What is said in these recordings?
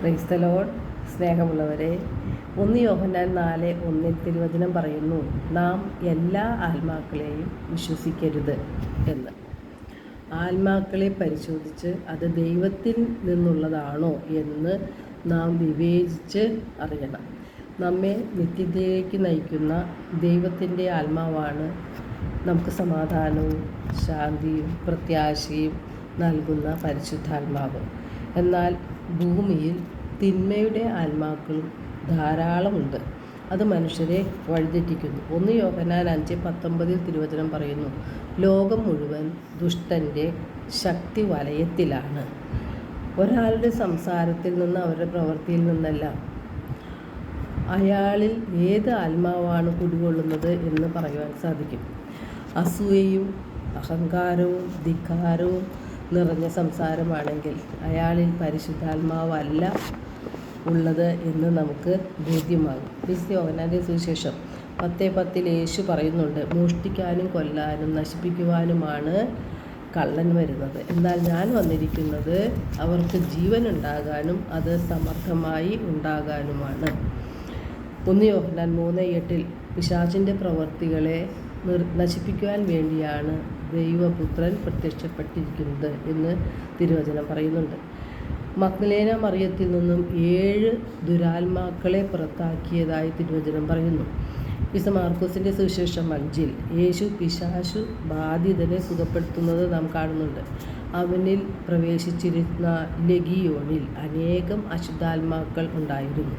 Praise the Lord. സ്നേഹമുള്ളവരെ, 1 യോഹന്നാൻ 4:1 തിരുവചനം പറയുന്നു, നാം എല്ലാ ആത്മാക്കളെയും വിശ്വസിക്കരുത് എന്ന്. ആത്മാക്കളെ പരിശോധിച്ച് അത് ദൈവത്തിൽ നിന്നുള്ളതാണോ എന്ന് നാം വിവേചിച്ച് അറിയണം. നമ്മെ നിത്യതയിലേക്ക് നയിക്കുന്ന ദൈവത്തിൻ്റെ ആത്മാവാണ് നമുക്ക് സമാധാനവും ശാന്തിയും പ്രത്യാശയും നൽകുന്ന പരിശുദ്ധാത്മാവ്. എന്നാൽ ഭൂമിയിൽ തിന്മയുടെ ആത്മാക്കളും ധാരാളമുണ്ട്. അത് മനുഷ്യരെ വഴിതെറ്റിക്കുന്നു. 1 യോഹന്നാൻ 5:19 തിരുവചനം പറയുന്നു, ലോകം മുഴുവൻ ദുഷ്ടൻ്റെ ശക്തി വലയത്തിലാണ്. ഒരാളുടെ സംസാരത്തിൽ നിന്ന്, അവരുടെ പ്രവൃത്തിയിൽ നിന്നല്ല അയാളിൽ ഏത് ആത്മാവാണ് കുടികൊള്ളുന്നത് എന്ന് പറയുവാൻ സാധിക്കും. അസൂയയും അഹങ്കാരവും ധിക്കാരവും നിറഞ്ഞ സംസാരമാണെങ്കിൽ അയാളിൽ പരിശുദ്ധാത്മാവല്ല ഉള്ളത് എന്ന് നമുക്ക് ബോധ്യമാകും. വിശുദ്ധ യോഹന്നാൻ്റെ സുവിശേഷം 10:10 യേശു പറയുന്നുണ്ട്, മോഷ്ടിക്കാനും കൊല്ലാനും നശിപ്പിക്കുവാനുമാണ് കള്ളൻ വരുന്നത്. എന്നാൽ ഞാൻ വന്നിരിക്കുന്നത് അവർക്ക് ജീവൻ ഉണ്ടാകാനും അത് സമർത്ഥമായി ഉണ്ടാകാനുമാണ്. 1 യോഹന്നാൻ 3:8 പിശാചിൻ്റെ പ്രവൃത്തികളെ നശിപ്പിക്കുവാൻ വേണ്ടിയാണ് ദൈവപുത്രൻ പ്രത്യക്ഷപ്പെട്ടിരിക്കുന്നത് എന്ന് തിരുവചനം പറയുന്നുണ്ട്. മഗ്ദലേന മറിയത്തിൽ നിന്നും 7 ദുരാത്മാക്കളെ പുറത്താക്കിയതായി തിരുവചനം പറയുന്നു. വിശുദ്ധ മാർക്കോസിൻ്റെ സുവിശേഷം 5 യേശു പിശാചു ബാധിതനെ സുഖപ്പെടുത്തുന്നത് നാം കാണുന്നുണ്ട്. അവനിൽ പ്രവേശിച്ചിരുന്ന ലെഗിയോണിൽ അനേകം അശുദ്ധാത്മാക്കൾ ഉണ്ടായിരുന്നു.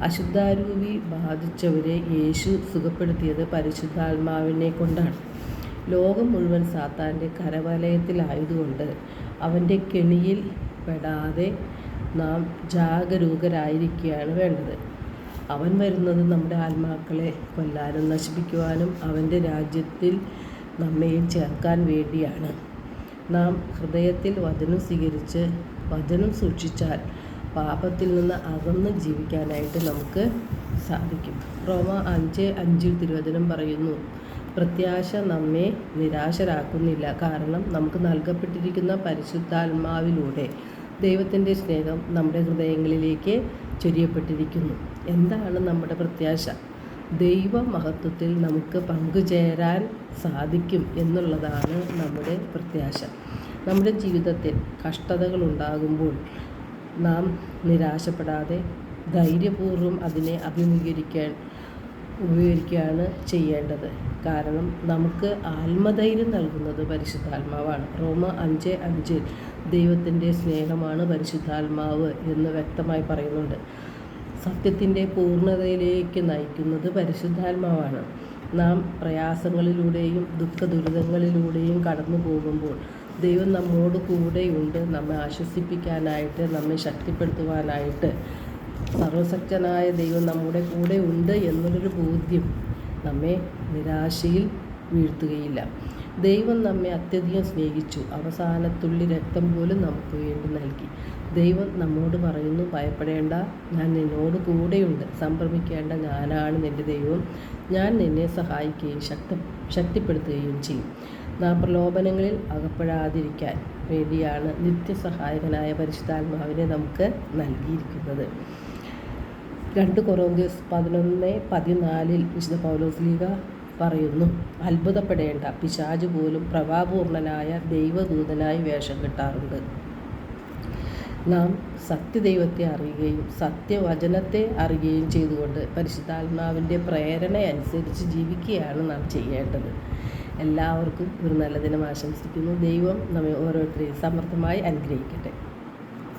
അശുദ്ധാരൂപി ബാധിച്ചവരെ യേശു സുഖപ്പെടുത്തിയത് പരിശുദ്ധാത്മാവിനെ കൊണ്ടാണ്. ലോകം മുഴുവൻ സാത്താൻ്റെ കരവലയത്തിലായതുകൊണ്ട് അവൻ്റെ കെണിയിൽ പെടാതെ നാം ജാഗരൂകരായിരിക്കുകയാണ് വേണ്ടത്. അവൻ വരുന്നത് നമ്മുടെ ആത്മാക്കളെ കൊല്ലാനും നശിപ്പിക്കുവാനും അവൻ്റെ രാജ്യത്തിൽ നമ്മയും ചേർക്കാൻ വേണ്ടിയാണ്. നാം ഹൃദയത്തിൽ വചനം സ്വീകരിച്ച് വചനം സൂക്ഷിച്ചാൽ പാപത്തിൽ നിന്ന് അകന്ന് ജീവിക്കാനായിട്ട് നമുക്ക് സാധിക്കും. റോമ 5:5 തിരുവചനം പറയുന്നു, പ്രത്യാശ നമ്മെ നിരാശരാക്കുന്നില്ല, കാരണം നമുക്ക് നൽകപ്പെട്ടിരിക്കുന്ന പരിശുദ്ധാത്മാവിലൂടെ ദൈവത്തിൻ്റെ സ്നേഹം നമ്മുടെ ഹൃദയങ്ങളിലേക്ക് ചൊരിയപ്പെട്ടിരിക്കുന്നു. എന്താണ് നമ്മുടെ പ്രത്യാശ? ദൈവ മഹത്വത്തിൽ നമുക്ക് പങ്കുചേരാൻ സാധിക്കും എന്നുള്ളതാണ് നമ്മുടെ പ്രത്യാശ. നമ്മുടെ ജീവിതത്തിൽ കഷ്ടതകൾ ഉണ്ടാകുമ്പോൾ നാം നിരാശപ്പെടാതെ ധൈര്യപൂർവ്വം അതിനെ ഉപയോഗിക്കുകയാണ് ചെയ്യേണ്ടത്. കാരണം നമുക്ക് ആത്മധൈര്യം നൽകുന്നത് പരിശുദ്ധാത്മാവാണ്. റോമ 5:5 ദൈവത്തിൻ്റെ സ്നേഹമാണ് പരിശുദ്ധാത്മാവ് എന്ന് വ്യക്തമായി പറയുന്നുണ്ട്. സത്യത്തിൻ്റെ പൂർണ്ണതയിലേക്ക് നയിക്കുന്നത് പരിശുദ്ധാത്മാവാണ്. നാം പ്രയാസങ്ങളിലൂടെയും ദുഃഖദുരിതങ്ങളിലൂടെയും കടന്നു പോകുമ്പോൾ ദൈവം നമ്മോട് കൂടെയുണ്ട്, നമ്മെ ആശ്വസിപ്പിക്കാനായിട്ട്, നമ്മെ ശക്തിപ്പെടുത്തുവാനായിട്ട്. സർവശക്തനായ ദൈവം നമ്മുടെ കൂടെ ഉണ്ട് എന്നുള്ളൊരു ബോധ്യം നമ്മെ നിരാശയിൽ വീഴ്ത്തുകയില്ല. ദൈവം നമ്മെ അത്യധികം സ്നേഹിച്ചു, അവസാനത്തുള്ളി രക്തം പോലും നമുക്ക് വേണ്ടി നൽകി. ദൈവം നമ്മോട് പറയുന്നു, ഭയപ്പെടേണ്ട, ഞാൻ നിന്നോട് കൂടെയുണ്ട്, സംഭ്രമിക്കേണ്ട, ഞാനാണ് നിൻ്റെ ദൈവം, ഞാൻ നിന്നെ സഹായിക്കുകയും ശക്തിപ്പെടുത്തുകയും ചെയ്യും. നാം പ്രലോഭനങ്ങളിൽ അകപ്പെടാതിരിക്കാൻ വേണ്ടിയാണ് നിത്യസഹായകനായ പരിശുദ്ധാത്മാവിനെ നമുക്ക് നൽകിയിരിക്കുന്നത്. 2 കൊറിന്ത്യർ 11:14 വിശുദ്ധ പൗലോസ്ലീഹ പറയുന്നു, അത്ഭുതപ്പെടേണ്ട, പിശാച് പോലും പ്രഭാപൂർണനായ ദൈവദൂതനായി വേഷം കെട്ടാറുണ്ട്. നാം സത്യദൈവത്തെ അറിയുകയും സത്യവചനത്തെ അറിയുകയും ചെയ്തുകൊണ്ട് പരിശുദ്ധാത്മാവിൻ്റെ പ്രേരണ അനുസരിച്ച് ജീവിക്കുകയാണ് നാം ചെയ്യേണ്ടത്. എല്ലാവർക്കും ഒരു നല്ല ദിനം ആശംസിക്കുന്നു. ദൈവം നമ്മെ ഓരോരുത്തരെയും സമൃദ്ധമായി അനുഗ്രഹിക്കട്ടെ.